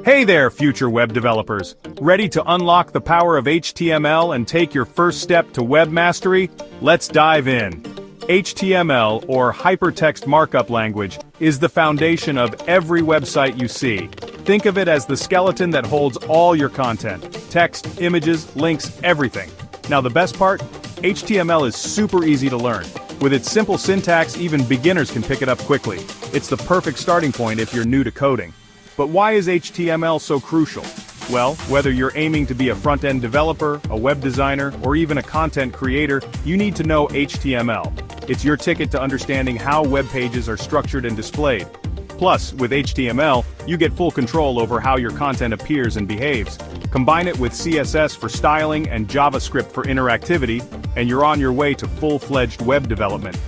Hey there, future web developers! Ready to unlock the power of HTML and take your first step to web mastery? Let's dive in. HTML, or Hypertext Markup Language, is the foundation of every website you see. Think of it as the skeleton that holds all your content: text, images, links, everything. Now the best part? HTML is super easy to learn. With its simple syntax, even beginners can pick it up quickly. It's the perfect starting point if you're new to coding. But why is HTML so crucial? Well, whether you're aiming to be a front-end developer, a web designer, or even a content creator, you need to know HTML. It's your ticket to understanding how web pages are structured and displayed. Plus, with HTML, you get full control over how your content appears and behaves. Combine it with CSS for styling and JavaScript for interactivity, and you're on your way to full-fledged web development.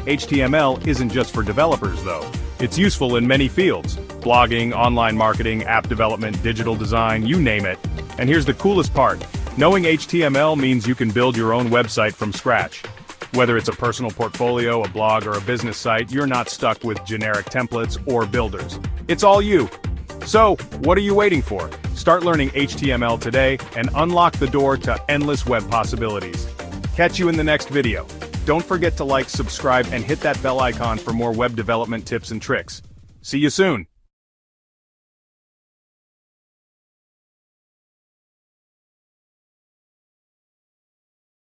HTML isn't just for developers, though. It's useful in many fields: blogging, online marketing, app development, digital design, you name it. And here's the coolest part: knowing HTML means you can build your own website from scratch. Whether it's a personal portfolio, a blog, or a business site, you're not stuck with generic templates or builders. It's all you. So, what are you waiting for? Start learning HTML today and unlock the door to endless web possibilities. Catch you in the next video. Don't forget to like, subscribe, and hit that bell icon for more web development tips and tricks. See you soon.